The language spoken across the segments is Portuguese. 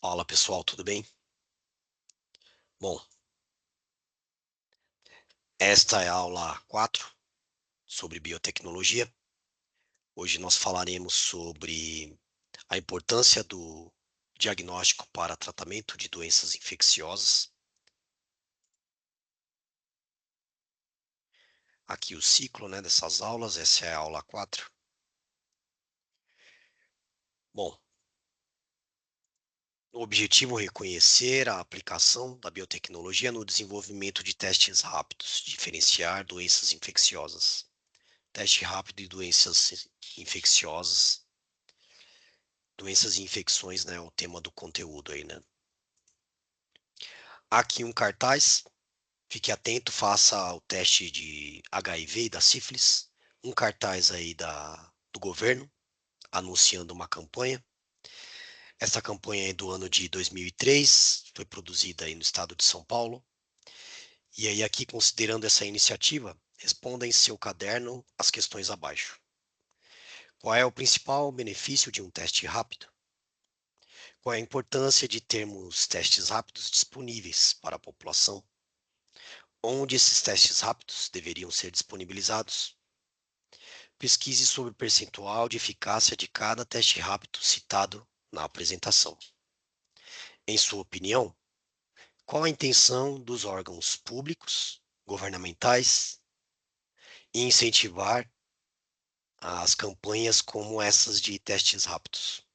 Fala pessoal, tudo bem? Bom, esta é a aula 4 sobre biotecnologia. Hoje nós falaremos sobre a importância do diagnóstico para tratamento de doenças infecciosas. Aqui o ciclo, dessas aulas, essa é a aula 4. Bom, o objetivo é reconhecer a aplicação da biotecnologia no desenvolvimento de testes rápidos, diferenciar doenças infecciosas. Teste rápido de doenças infecciosas. Doenças e infecções, é o tema do conteúdo aí, Aqui um cartaz, fique atento, faça o teste de HIV e da sífilis. Um cartaz aí do governo, anunciando uma campanha. Essa campanha é do ano de 2003, foi produzida aí no estado de São Paulo. E aí aqui, considerando essa iniciativa, responda em seu caderno as questões abaixo. Qual é o principal benefício de um teste rápido? Qual é a importância de termos testes rápidos disponíveis para a população? Onde esses testes rápidos deveriam ser disponibilizados? Pesquise sobre o percentual de eficácia de cada teste rápido citado na apresentação. Em sua opinião, qual a intenção dos órgãos públicos, governamentais, em incentivar as campanhas como essas de testes rápidos?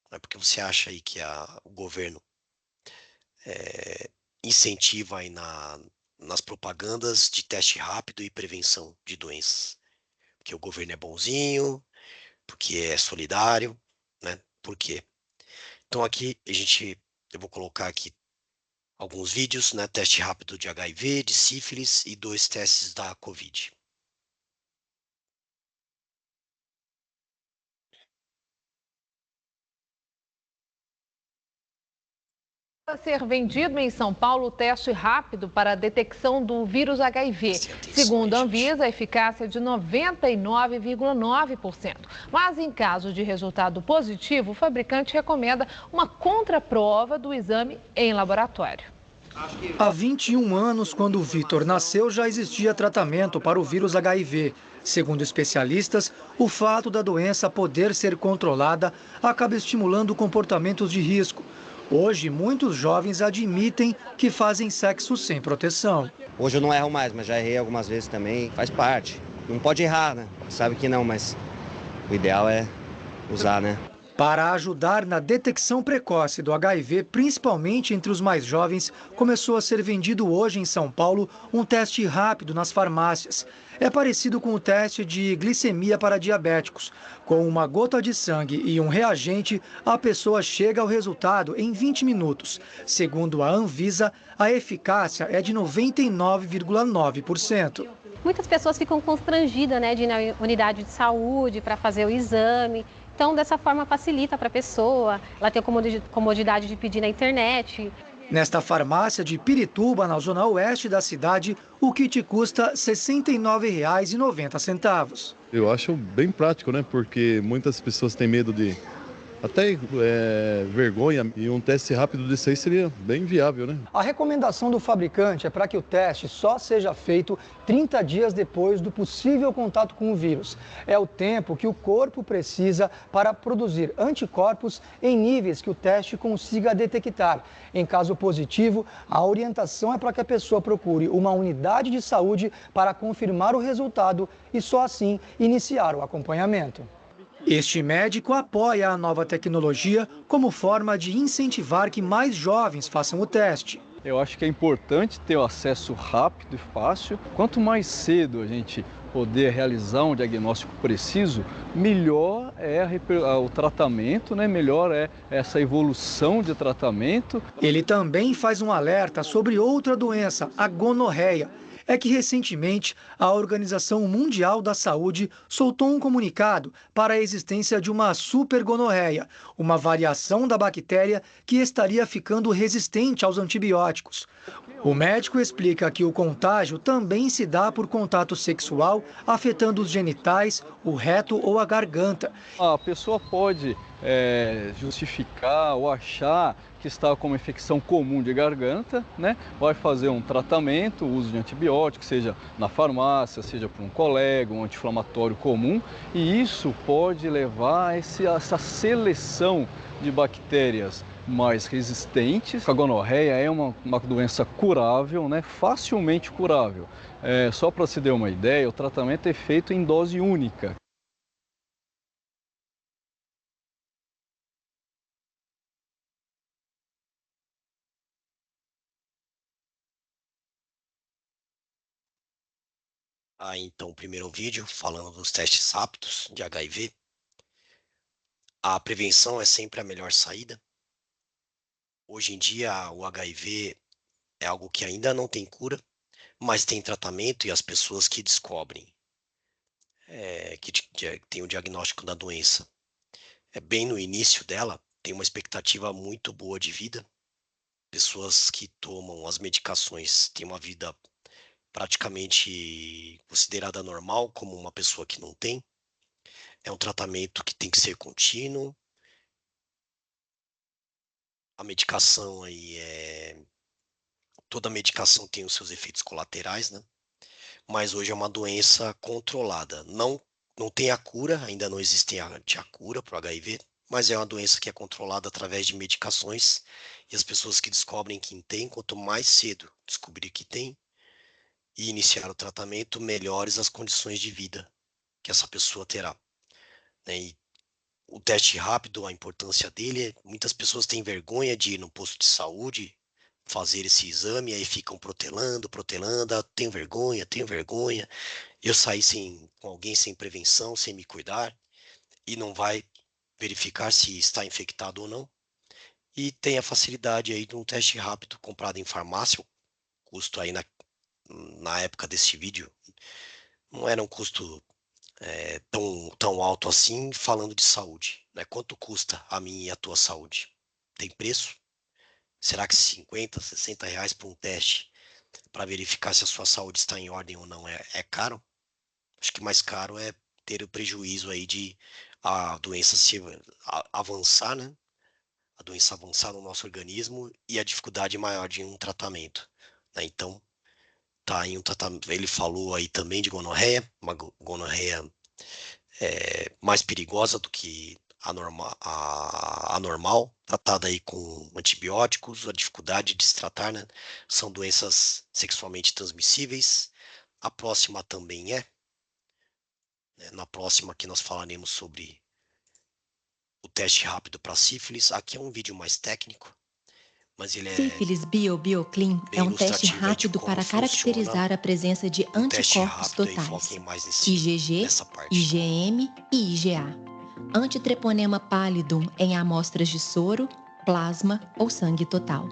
Não é porque você acha aí que o governo incentiva aí nas propagandas de teste rápido e prevenção de doenças? Porque o governo é bonzinho, porque é solidário, Por quê? Então aqui eu vou colocar aqui alguns vídeos, Teste rápido de HIV, de sífilis e 2 testes da COVID. A ser vendido em São Paulo o teste rápido para a detecção do vírus HIV. Segundo a Anvisa, a eficácia é de 99,9%. Mas em caso de resultado positivo, o fabricante recomenda uma contraprova do exame em laboratório. Há 21 anos, quando o Vitor nasceu, já existia tratamento para o vírus HIV. Segundo especialistas, o fato da doença poder ser controlada acaba estimulando comportamentos de risco. Hoje, muitos jovens admitem que fazem sexo sem proteção. Hoje eu não erro mais, mas já errei algumas vezes também, faz parte. Não pode errar, Sabe que não, mas o ideal é usar, Para ajudar na detecção precoce do HIV, principalmente entre os mais jovens, começou a ser vendido hoje em São Paulo um teste rápido nas farmácias. É parecido com o teste de glicemia para diabéticos. Com uma gota de sangue e um reagente, a pessoa chega ao resultado em 20 minutos. Segundo a Anvisa, a eficácia é de 99,9%. Muitas pessoas ficam constrangidas, de ir na unidade de saúde para fazer o exame. Então, dessa forma, facilita para a pessoa, ela tem a comodidade de pedir na internet. Nesta farmácia de Pirituba, na zona oeste da cidade, o kit custa R$ 69,90. Eu acho bem prático, Porque muitas pessoas têm medo de até vergonha, e um teste rápido desse aí seria bem viável, A recomendação do fabricante é para que o teste só seja feito 30 dias depois do possível contato com o vírus. É o tempo que o corpo precisa para produzir anticorpos em níveis que o teste consiga detectar. Em caso positivo, a orientação é para que a pessoa procure uma unidade de saúde para confirmar o resultado e só assim iniciar o acompanhamento. Este médico apoia a nova tecnologia como forma de incentivar que mais jovens façam o teste. Eu acho que é importante ter o acesso rápido e fácil. Quanto mais cedo a gente poder realizar um diagnóstico preciso, melhor é o tratamento, melhor é essa evolução de tratamento. Ele também faz um alerta sobre outra doença, a gonorreia. É que recentemente a Organização Mundial da Saúde soltou um comunicado para a existência de uma supergonorreia, uma variação da bactéria que estaria ficando resistente aos antibióticos. O médico explica que o contágio também se dá por contato sexual, afetando os genitais, o reto ou a garganta. A pessoa pode justificar ou achar que está com uma infecção comum de garganta, né? Vai fazer um tratamento, uso de antibióticos, seja na farmácia, seja por um colega, um anti-inflamatório comum, e isso pode levar a essa seleção de bactérias mais resistentes. A gonorreia é uma doença curável, né? Facilmente curável. Só para se ter uma ideia, o tratamento é feito em dose única. Aí então, o primeiro vídeo falando dos testes rápidos de HIV. A prevenção é sempre a melhor saída. Hoje em dia, o HIV é algo que ainda não tem cura, mas tem tratamento, e as pessoas que descobrem que tem o diagnóstico da doença bem no início dela, tem uma expectativa muito boa de vida. Pessoas que tomam as medicações têm uma vida praticamente considerada normal, como uma pessoa que não tem. É um tratamento que tem que ser contínuo. A medicação aí toda medicação tem os seus efeitos colaterais, né? Mas hoje é uma doença controlada. Não tem a cura, ainda não existe a cura para o HIV, mas é uma doença que é controlada através de medicações, e as pessoas que descobrem que tem, quanto mais cedo descobrir que tem e iniciar o tratamento, melhores as condições de vida que essa pessoa terá, né? E o teste rápido, a importância dele, muitas pessoas têm vergonha de ir no posto de saúde fazer esse exame, aí ficam protelando, tenho vergonha, eu saí com alguém sem prevenção, sem me cuidar, e não vai verificar se está infectado ou não. E tem a facilidade aí de um teste rápido comprado em farmácia. O custo aí na época desse vídeo não era um custo tão alto assim, falando de saúde, né? Quanto custa a minha e a tua saúde? Tem preço? Será que 50, 60 reais por um teste para verificar se a sua saúde está em ordem ou não é caro? Acho que mais caro é ter o prejuízo aí de a doença avançar, né? A doença avançar no nosso organismo e a dificuldade maior de um tratamento, né? Então, tá em um tratamento. Ele falou aí também de gonorreia, uma gonorreia mais perigosa do que a normal, tratada aí com antibióticos, a dificuldade de se tratar, né? São doenças sexualmente transmissíveis. A próxima também né? Na próxima aqui nós falaremos sobre o teste rápido para sífilis. Aqui é um vídeo mais técnico, mas ele Sífilis BioClean é um teste rápido para caracterizar a presença de anticorpos totais, IgG, IgM e IgA, antitreponema pallidum em amostras de soro, plasma ou sangue total.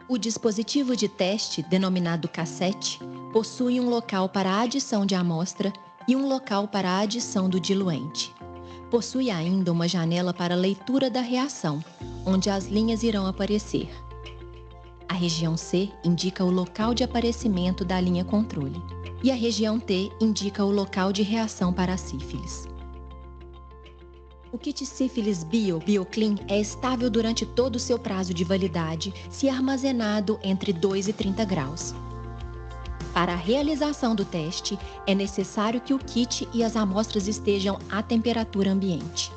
O dispositivo de teste, denominado cassete, possui um local para a adição de amostra e um local para a adição do diluente. Possui ainda uma janela para leitura da reação, onde as linhas irão aparecer. A região C indica o local de aparecimento da linha controle e a região T indica o local de reação para a sífilis. O kit Sífilis BioClean é estável durante todo o seu prazo de validade, se armazenado entre 2 e 30 graus. Para a realização do teste, é necessário que o kit e as amostras estejam à temperatura ambiente.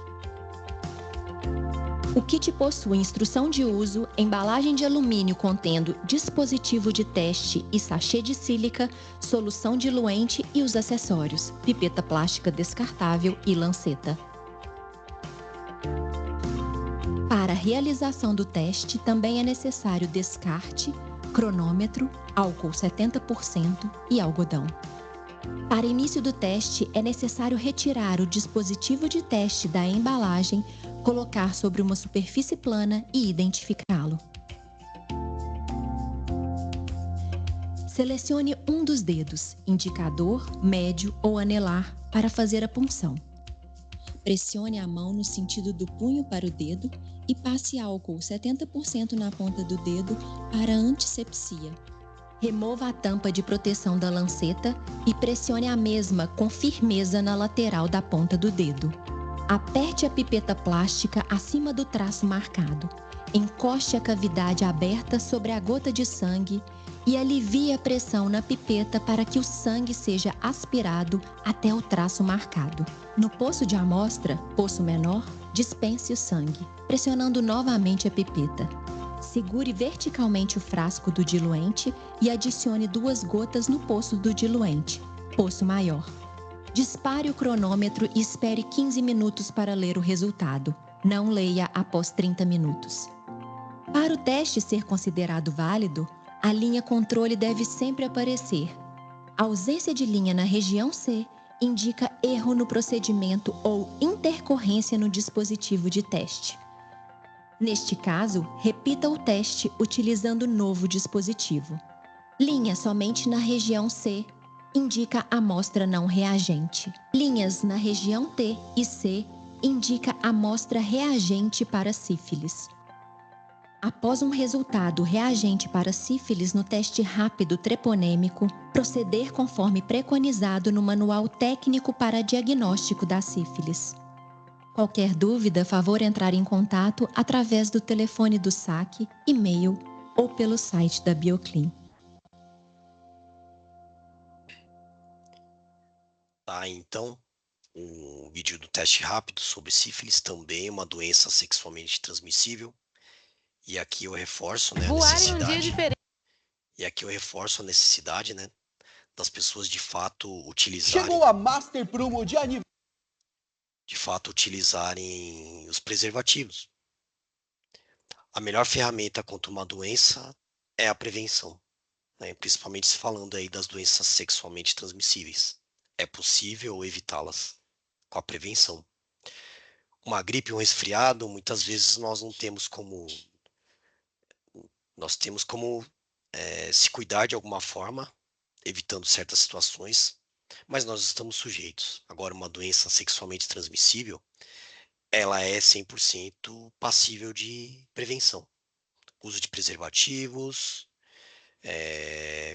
O kit possui instrução de uso, embalagem de alumínio contendo dispositivo de teste e sachê de sílica, solução diluente e os acessórios, pipeta plástica descartável e lanceta. Para a realização do teste, também é necessário descarte, cronômetro, álcool 70% e algodão. Para início do teste, é necessário retirar o dispositivo de teste da embalagem, colocar sobre uma superfície plana e identificá-lo. Selecione um dos dedos, indicador, médio ou anelar, para fazer a punção. Pressione a mão no sentido do punho para o dedo e passe álcool 70% na ponta do dedo para antisepsia. Remova a tampa de proteção da lanceta e pressione a mesma com firmeza na lateral da ponta do dedo. Aperte a pipeta plástica acima do traço marcado. Encoste a cavidade aberta sobre a gota de sangue e alivie a pressão na pipeta para que o sangue seja aspirado até o traço marcado. No poço de amostra, poço menor, dispense o sangue, pressionando novamente a pipeta. Segure verticalmente o frasco do diluente e adicione 2 gotas no poço do diluente, poço maior. Dispare o cronômetro e espere 15 minutos para ler o resultado. Não leia após 30 minutos. Para o teste ser considerado válido, a linha controle deve sempre aparecer. A ausência de linha na região C indica erro no procedimento ou intercorrência no dispositivo de teste. Neste caso, repita o teste utilizando o novo dispositivo. Linha somente na região C indica amostra não reagente. Linhas na região T e C indica amostra reagente para sífilis. Após um resultado reagente para sífilis no teste rápido treponêmico, proceder conforme preconizado no Manual Técnico para Diagnóstico da Sífilis. Qualquer dúvida, favor entrar em contato através do telefone do SAC, e-mail ou pelo site da Bioclin. Tá, então, um vídeo do teste rápido sobre sífilis, também uma doença sexualmente transmissível. E aqui eu reforço, né, a necessidade. E aqui eu reforço a necessidade, né, das pessoas de fato utilizarem. Chegou a Master Promo de aniversário. De fato utilizarem os preservativos. A melhor ferramenta contra uma doença é a prevenção, né, principalmente se falando aí das doenças sexualmente transmissíveis. É possível evitá-las com a prevenção. Uma gripe, um resfriado, muitas vezes nós temos como se cuidar de alguma forma, evitando certas situações, mas nós estamos sujeitos. Agora, uma doença sexualmente transmissível, ela é 100% passível de prevenção. Uso de preservativos,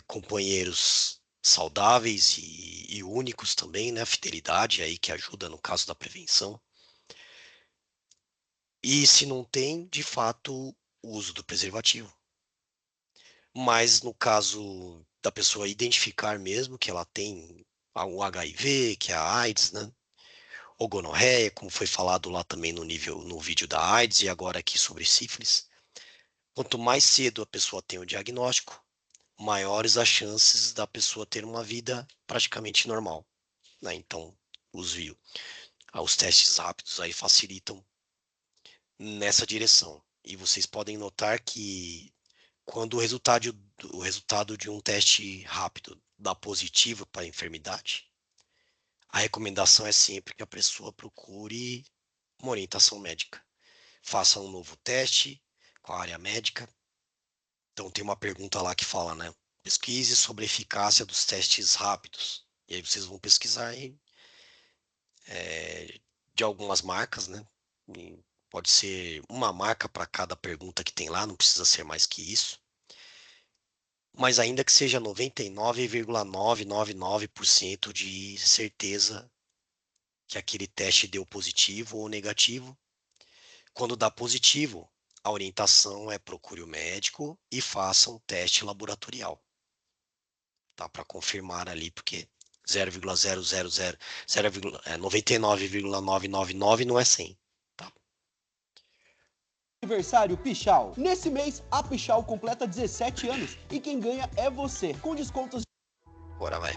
companheiros saudáveis e únicos também, né? A fidelidade aí que ajuda no caso da prevenção. E se não tem, de fato, o uso do preservativo. Mas no caso da pessoa identificar mesmo que ela tem o HIV, que é a AIDS, né? Ou gonorreia, como foi falado lá também no vídeo da AIDS e agora aqui sobre sífilis. Quanto mais cedo a pessoa tem o diagnóstico, maiores as chances da pessoa ter uma vida praticamente normal, né? Então, os testes rápidos aí facilitam nessa direção. E vocês podem notar que quando o resultado de um teste rápido dá positivo para a enfermidade, a recomendação é sempre que a pessoa procure uma orientação médica. Faça um novo teste com a área médica. Então tem uma pergunta lá que fala, né? Pesquise sobre a eficácia dos testes rápidos. E aí vocês vão pesquisar de algumas marcas, né? E pode ser uma marca para cada pergunta que tem lá, não precisa ser mais que isso. Mas ainda que seja 99,999% de certeza que aquele teste deu positivo ou negativo. Quando dá positivo, a orientação é procure o médico e faça um teste laboratorial. Tá? Para confirmar ali, porque 99,999 não é 100. Aniversário Pichau. Nesse mês, a Pichau completa 17 anos e quem ganha é você, com descontos. Bora, vai.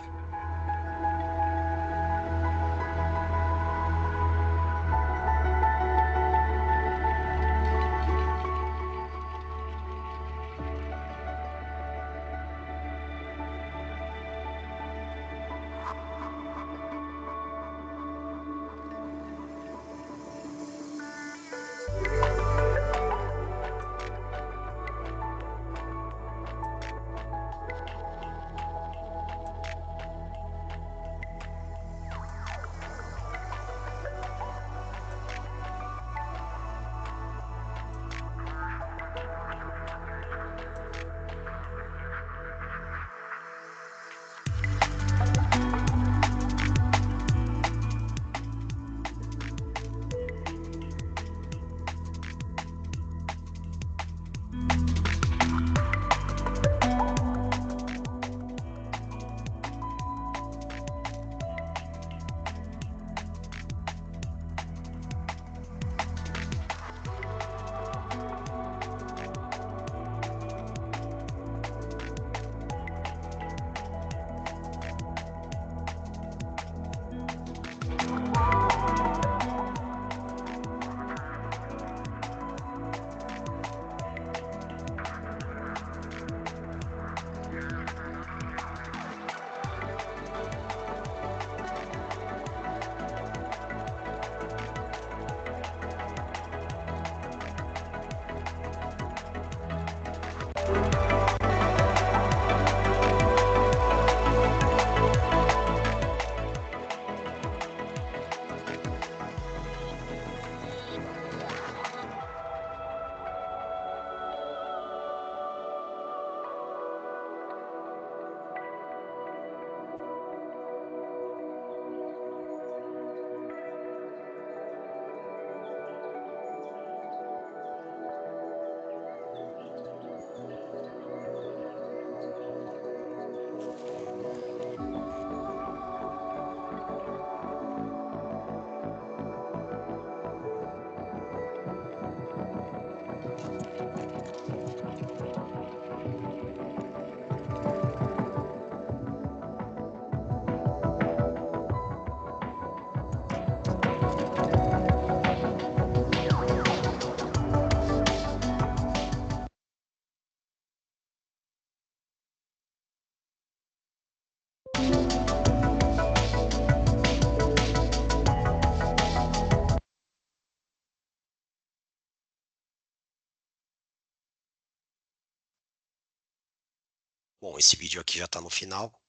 Bom, esse vídeo aqui já está no final.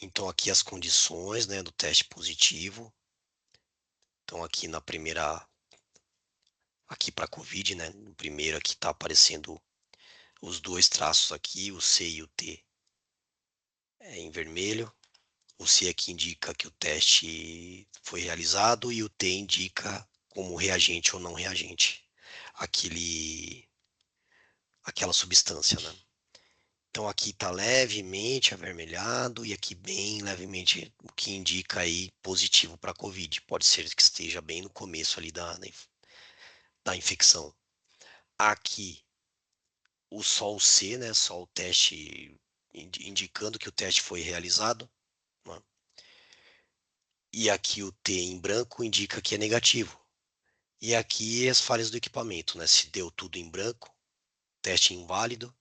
Então, aqui as condições, né, do teste positivo. Então, aqui na primeira, aqui para COVID, né, no primeiro aqui está aparecendo os dois traços aqui, o C e o T em vermelho. O C aqui indica que o teste foi realizado e o T indica como reagente ou não reagente aquela substância, né? Então aqui está levemente avermelhado e aqui bem levemente, o que indica aí positivo para COVID. Pode ser que esteja bem no começo ali da infecção. Aqui só o C, né? Só o teste indicando que o teste foi realizado, né? E aqui o T em branco indica que é negativo. E aqui as falhas do equipamento, né? Se deu tudo em branco, teste inválido.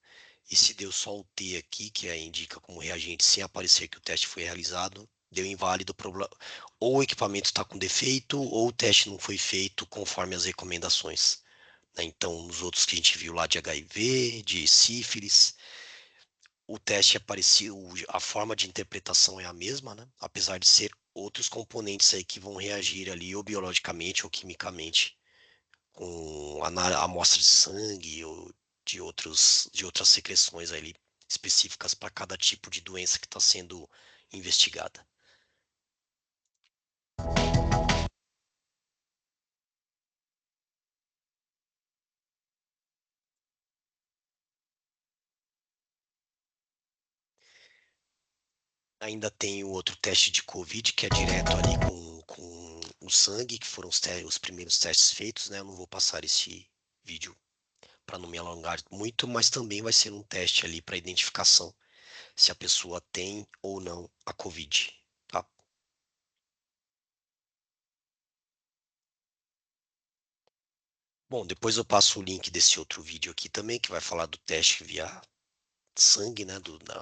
E se deu só o T aqui, que indica como reagente, sem aparecer que o teste foi realizado, deu inválido, ou o equipamento está com defeito, ou o teste não foi feito conforme as recomendações. Então, nos outros que a gente viu lá de HIV, de sífilis, o teste é parecido, a forma de interpretação é a mesma, né? Apesar de ser outros componentes aí que vão reagir ali, ou biologicamente ou quimicamente, com a amostra de sangue ou de outras secreções ali específicas para cada tipo de doença que está sendo investigada. Ainda tem o outro teste de COVID, que é direto ali com o sangue, que foram os primeiros testes feitos, né? Eu não vou passar esse vídeo para não me alongar muito, mas também vai ser um teste ali para identificação se a pessoa tem ou não a COVID, tá? Bom, depois eu passo o link desse outro vídeo aqui também, que vai falar do teste via sangue, né,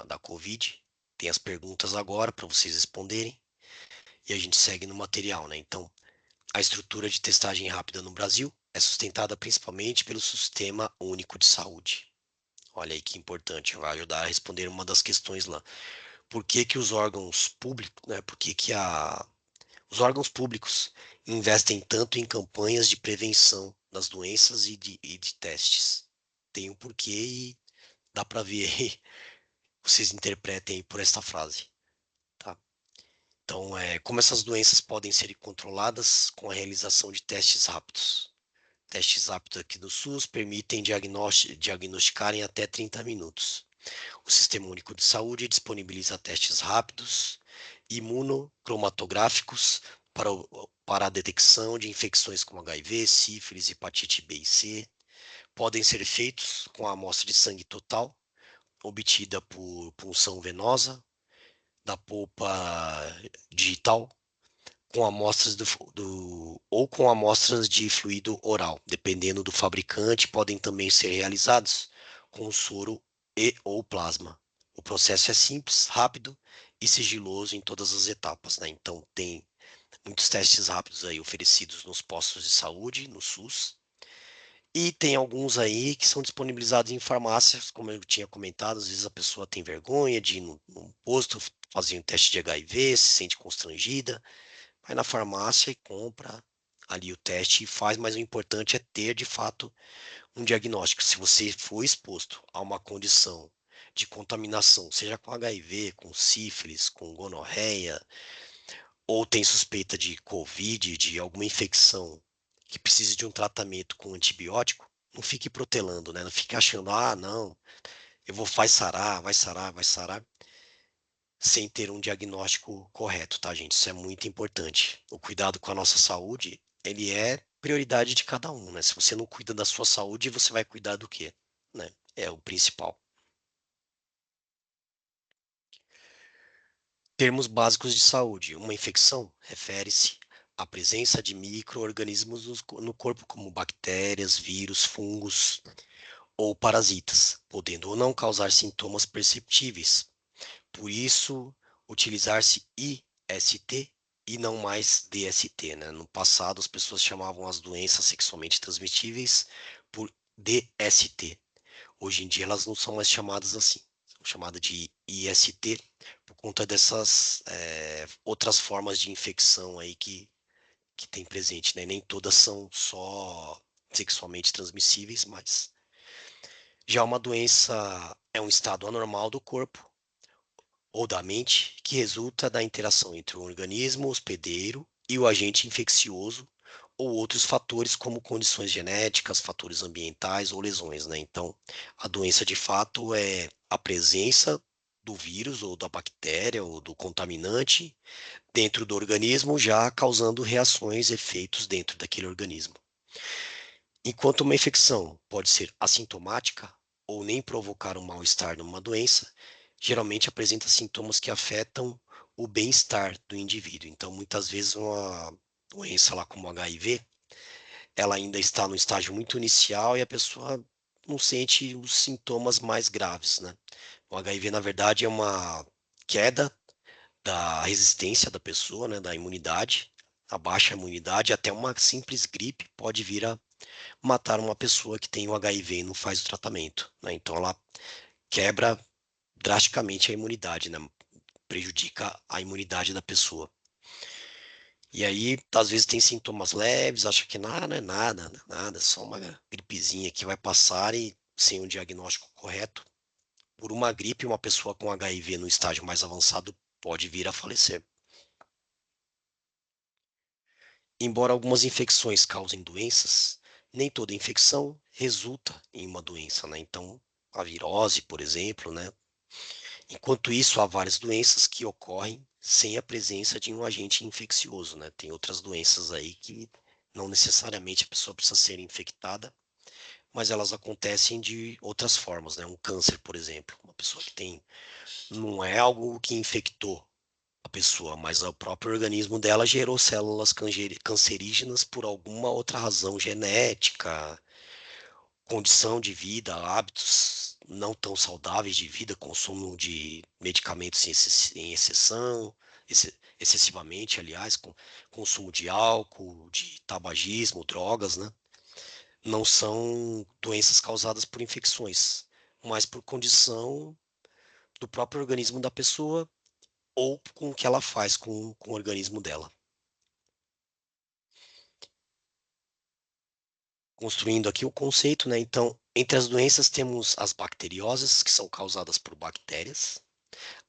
da COVID. Tem as perguntas agora para vocês responderem e a gente segue no material, né? Então, a estrutura de testagem rápida no Brasil é sustentada principalmente pelo Sistema Único de Saúde. Olha aí que importante, vai ajudar a responder uma das questões lá. Por que que os órgãos públicos, né? Por que que os órgãos públicos investem tanto em campanhas de prevenção das doenças e de testes? Tem um porquê e dá para ver aí, vocês interpretem aí por esta frase, tá? Então, como essas doenças podem ser controladas com a realização de testes rápidos? Testes rápidos aqui do SUS permitem diagnosticar em até 30 minutos. O Sistema Único de Saúde disponibiliza testes rápidos, imunocromatográficos para a detecção de infecções como HIV, sífilis, hepatite B e C. Podem ser feitos com a amostra de sangue total, obtida por punção venosa, da polpa digital, com amostras ou com amostras de fluido oral, dependendo do fabricante, podem também ser realizados com soro e ou plasma. O processo é simples, rápido e sigiloso em todas as etapas, né? Então tem muitos testes rápidos aí oferecidos nos postos de saúde, no SUS, e tem alguns aí que são disponibilizados em farmácias, como eu tinha comentado, às vezes a pessoa tem vergonha de ir num posto fazer um teste de HIV, se sente constrangida, vai na farmácia e compra ali o teste e faz, mas o importante é ter, de fato, um diagnóstico. Se você for exposto a uma condição de contaminação, seja com HIV, com sífilis, com gonorreia, ou tem suspeita de COVID, de alguma infecção que precise de um tratamento com antibiótico, não fique protelando, né? Não fique achando, não, vai sarar, sem ter um diagnóstico correto, tá, gente? Isso é muito importante. O cuidado com a nossa saúde, ele é prioridade de cada um, né? Se você não cuida da sua saúde, você vai cuidar do quê, né? É o principal. Termos básicos de saúde. Uma infecção refere-se à presença de micro-organismos no corpo, como bactérias, vírus, fungos ou parasitas, podendo ou não causar sintomas perceptíveis. Por isso, utilizar-se IST e não mais DST, né? No passado, as pessoas chamavam as doenças sexualmente transmissíveis por DST. Hoje em dia, elas não são mais chamadas assim. São chamada de IST, por conta dessas outras formas de infecção aí que tem presente, né? Nem todas são só sexualmente transmissíveis, mas já uma doença é um estado anormal do corpo ou da mente que resulta da interação entre o organismo hospedeiro e o agente infeccioso ou outros fatores como condições genéticas, fatores ambientais ou lesões, né? Então, a doença de fato é a presença do vírus ou da bactéria ou do contaminante dentro do organismo, já causando reações, efeitos dentro daquele organismo. Enquanto uma infecção pode ser assintomática ou nem provocar um mal-estar numa doença, geralmente apresenta sintomas que afetam o bem-estar do indivíduo. Então, muitas vezes uma doença lá como HIV, ela ainda está no estágio muito inicial e a pessoa não sente os sintomas mais graves, né? O HIV, na verdade, é uma queda da resistência da pessoa, né, da imunidade, a baixa imunidade, até uma simples gripe pode vir a matar uma pessoa que tem o HIV e não faz o tratamento, né? Então ela quebra drasticamente a imunidade, né? Prejudica a imunidade da pessoa. E aí, às vezes tem sintomas leves, acha que nada, não é nada, nada, só uma gripezinha que vai passar e sem um diagnóstico correto, por uma gripe, uma pessoa com HIV no estágio mais avançado pode vir a falecer. Embora algumas infecções causem doenças, nem toda infecção resulta em uma doença, né? Então, a virose, por exemplo, né? Enquanto isso, há várias doenças que ocorrem sem a presença de um agente infeccioso, né? Tem outras doenças aí que não necessariamente a pessoa precisa ser infectada, mas elas acontecem de outras formas, né? Um câncer, por exemplo, uma pessoa que tem, não é algo que infectou a pessoa, mas o próprio organismo dela gerou células cancerígenas por alguma outra razão genética, condição de vida, hábitos não tão saudáveis de vida, consumo de medicamentos em exceção, excessivamente, aliás, consumo de álcool, de tabagismo, drogas, né? Não são doenças causadas por infecções, mas por condição do próprio organismo da pessoa ou com o que ela faz com o organismo dela. Construindo aqui o conceito, né? Então, entre as doenças temos as bacteriosas, que são causadas por bactérias,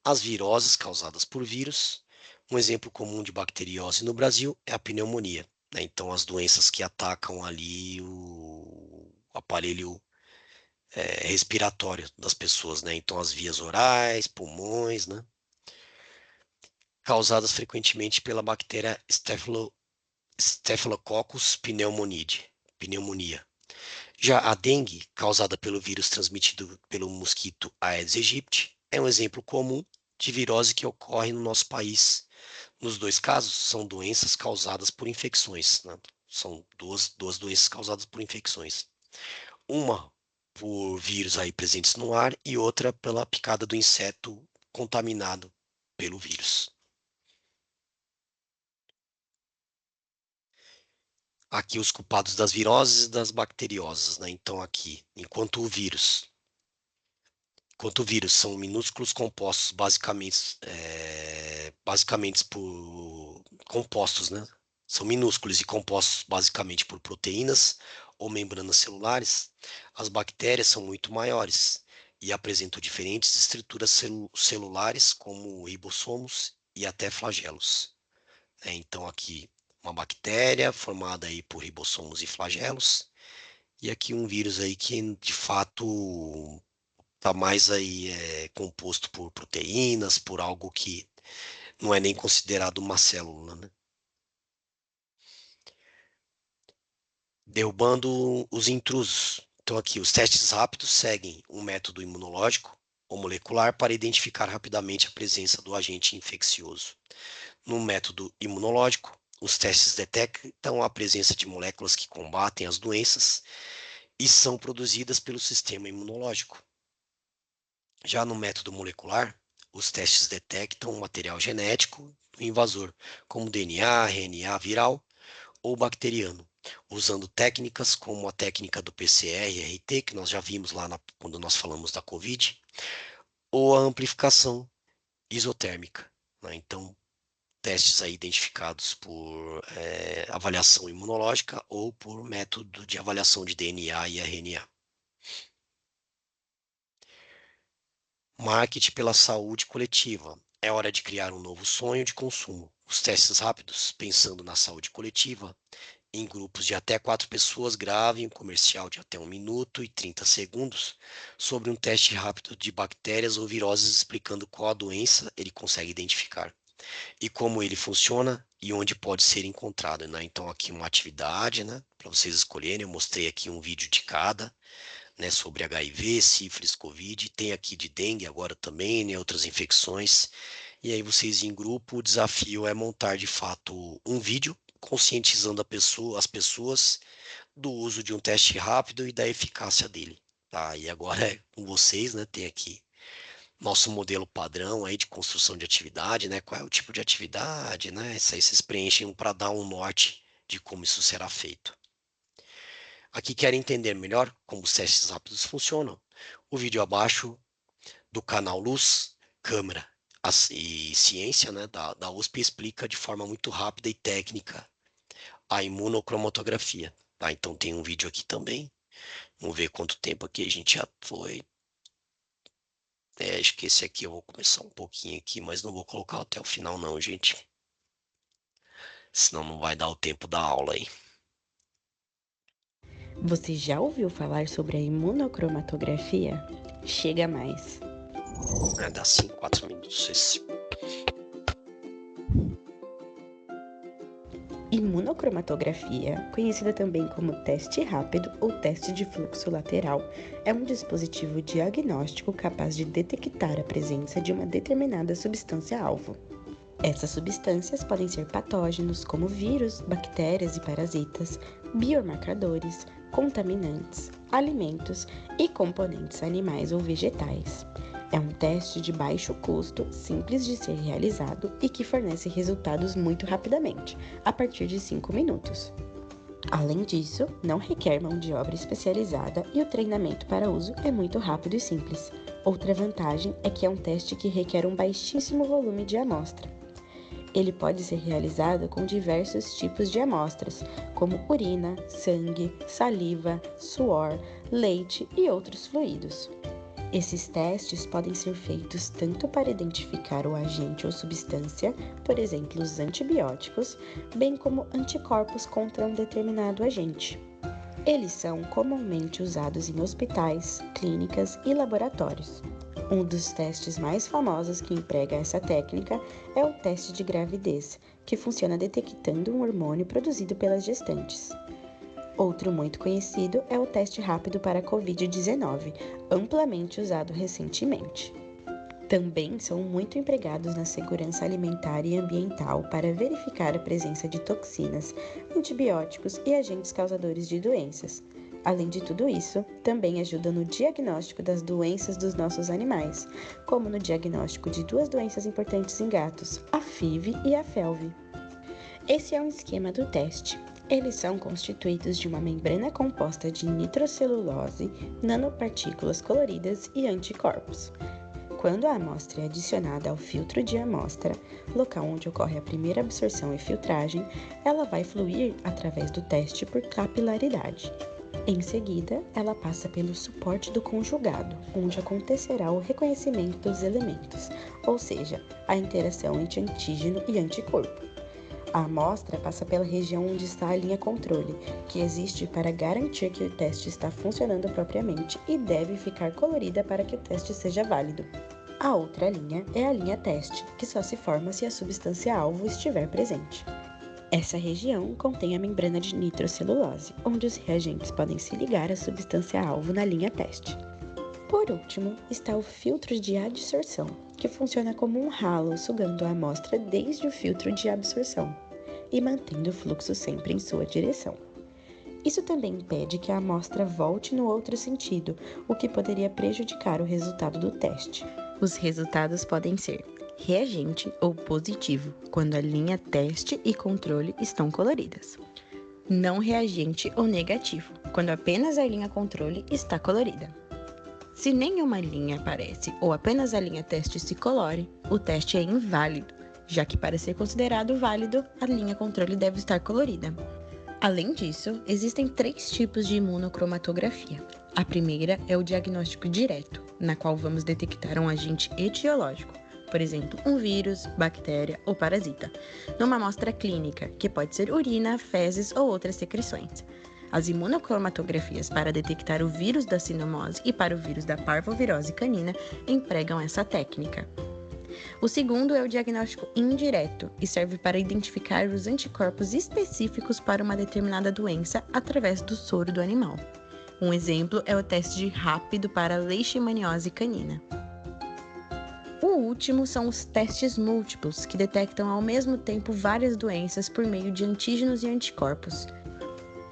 as viroses causadas por vírus. Um exemplo comum de bacteriose no Brasil é a pneumonia, né? Então, as doenças que atacam ali o aparelho respiratório das pessoas, né? Então, as vias orais, pulmões, né? Causadas frequentemente pela bactéria Staphylococcus pneumonia. Já a dengue, causada pelo vírus transmitido pelo mosquito Aedes aegypti, é um exemplo comum de virose que ocorre no nosso país. Nos dois casos, são doenças causadas por infecções, né? São duas doenças causadas por infecções. Uma por vírus aí presentes no ar e outra pela picada do inseto contaminado pelo vírus. Aqui os culpados das viroses e das bacteriosas, né? Então aqui, enquanto o vírus são minúsculos compostos basicamente por compostos, né? São minúsculos e compostos basicamente por proteínas ou membranas celulares, as bactérias são muito maiores e apresentam diferentes estruturas celulares, como ribossomos e até flagelos. Então aqui uma bactéria formada aí por ribossomos e flagelos, e aqui um vírus aí que de fato está mais aí composto por proteínas, por algo que não é nem considerado uma célula, né? Derrubando os intrusos. Então aqui os testes rápidos seguem um método imunológico ou molecular para identificar rapidamente a presença do agente infeccioso. No método imunológico, os testes detectam a presença de moléculas que combatem as doenças e são produzidas pelo sistema imunológico. Já no método molecular, os testes detectam o material genético do invasor, como DNA, RNA viral ou bacteriano, usando técnicas como a técnica do PCR-RT, que nós já vimos lá quando nós falamos da COVID, ou a amplificação isotérmica, né? Então, testes aí identificados por avaliação imunológica ou por método de avaliação de DNA e RNA. Marketing pela saúde coletiva. É hora de criar um novo sonho de consumo. Os testes rápidos, pensando na saúde coletiva, em grupos de até 4 pessoas, gravem um comercial de até 1 minuto e 30 segundos sobre um teste rápido de bactérias ou viroses explicando qual a doença ele consegue identificar e como ele funciona e onde pode ser encontrado, né? Então aqui uma atividade, né, para vocês escolherem. Eu mostrei aqui um vídeo de cada, né, sobre HIV, sífilis, Covid, tem aqui de dengue agora também, né, outras infecções. E aí vocês em grupo, o desafio é montar de fato um vídeo conscientizando as pessoas do uso de um teste rápido e da eficácia dele. Tá? E agora é com vocês, né? Tem aqui nosso modelo padrão aí de construção de atividade, né? Qual é o tipo de atividade, né? Isso aí vocês preenchem para dar um norte de como isso será feito. Aqui querem entender melhor como os testes rápidos funcionam? O vídeo abaixo do canal Luz, Câmara e Ciência, né, da USP, explica de forma muito rápida e técnica a imunocromatografia. Tá? Então tem um vídeo aqui também. Vamos ver quanto tempo aqui a gente já foi. Acho que esse aqui eu vou começar um pouquinho aqui, mas não vou colocar até o final não, gente. Senão não vai dar o tempo da aula aí. Você já ouviu falar sobre a imunocromatografia? Chega mais. Dá 5, 4 minutos esse. Imunocromatografia, conhecida também como teste rápido ou teste de fluxo lateral, é um dispositivo diagnóstico capaz de detectar a presença de uma determinada substância-alvo. Essas substâncias podem ser patógenos, como vírus, bactérias e parasitas, biomarcadores, contaminantes, alimentos e componentes animais ou vegetais. É um teste de baixo custo, simples de ser realizado e que fornece resultados muito rapidamente, a partir de 5 minutos. Além disso, não requer mão de obra especializada e o treinamento para uso é muito rápido e simples. Outra vantagem é que é um teste que requer um baixíssimo volume de amostra. Ele pode ser realizado com diversos tipos de amostras, como urina, sangue, saliva, suor, leite e outros fluidos. Esses testes podem ser feitos tanto para identificar o agente ou substância, por exemplo, os antibióticos, bem como anticorpos contra um determinado agente. Eles são comumente usados em hospitais, clínicas e laboratórios. Um dos testes mais famosos que emprega essa técnica é o teste de gravidez, que funciona detectando um hormônio produzido pelas gestantes. Outro muito conhecido é o teste rápido para a Covid-19, amplamente usado recentemente. Também são muito empregados na segurança alimentar e ambiental para verificar a presença de toxinas, antibióticos e agentes causadores de doenças. Além de tudo isso, também ajuda no diagnóstico das doenças dos nossos animais, como no diagnóstico de 2 doenças importantes em gatos, a FIV e a FeLV. Esse é um esquema do teste. Eles são constituídos de uma membrana composta de nitrocelulose, nanopartículas coloridas e anticorpos. Quando a amostra é adicionada ao filtro de amostra, local onde ocorre a primeira absorção e filtragem, ela vai fluir através do teste por capilaridade. Em seguida, ela passa pelo suporte do conjugado, onde acontecerá o reconhecimento dos elementos, ou seja, a interação entre antígeno e anticorpo. A amostra passa pela região onde está a linha controle, que existe para garantir que o teste está funcionando propriamente e deve ficar colorida para que o teste seja válido. A outra linha é a linha teste, que só se forma se a substância-alvo estiver presente. Essa região contém a membrana de nitrocelulose, onde os reagentes podem se ligar à substância-alvo na linha teste. Por último, está o filtro de adsorção, que funciona como um ralo sugando a amostra desde o filtro de absorção e mantendo o fluxo sempre em sua direção. Isso também impede que a amostra volte no outro sentido, o que poderia prejudicar o resultado do teste. Os resultados podem ser reagente ou positivo, quando a linha teste e controle estão coloridas. Não reagente ou negativo, quando apenas a linha controle está colorida. Se nenhuma linha aparece ou apenas a linha teste se colore, o teste é inválido, já que para ser considerado válido, a linha controle deve estar colorida. Além disso, existem 3 tipos de imunocromatografia. A primeira é o diagnóstico direto, na qual vamos detectar um agente etiológico, por exemplo, um vírus, bactéria ou parasita, numa amostra clínica, que pode ser urina, fezes ou outras secreções. As imunocromatografias para detectar o vírus da sinomose e para o vírus da parvovirose canina empregam essa técnica. O segundo é o diagnóstico indireto e serve para identificar os anticorpos específicos para uma determinada doença através do soro do animal. Um exemplo é o teste rápido para a leishmaniose canina. O último são os testes múltiplos, que detectam ao mesmo tempo várias doenças por meio de antígenos e anticorpos.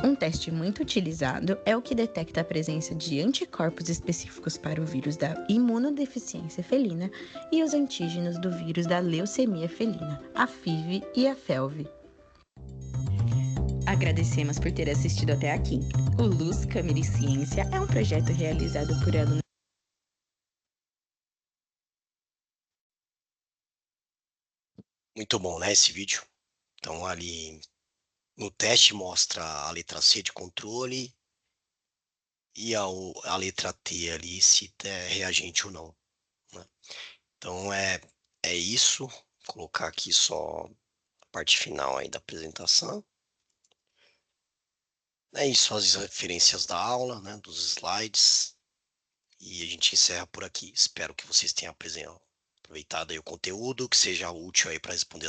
Um teste muito utilizado é o que detecta a presença de anticorpos específicos para o vírus da imunodeficiência felina e os antígenos do vírus da leucemia felina, a FIV e a FeLV. Agradecemos por ter assistido até aqui. O Luz, Câmera e Ciência é um projeto realizado por alunos. Muito bom, né, esse vídeo. Então, ali no teste mostra a letra C de controle e a letra T ali se é reagente ou não, né? Então, é isso. Vou colocar aqui só a parte final aí da apresentação. É isso, as referências da aula, né, dos slides. E a gente encerra por aqui. Espero que vocês tenham aproveitado aí o conteúdo, que seja útil aí para responder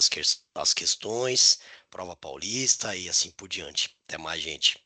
as questões, prova paulista e assim por diante. Até mais, gente.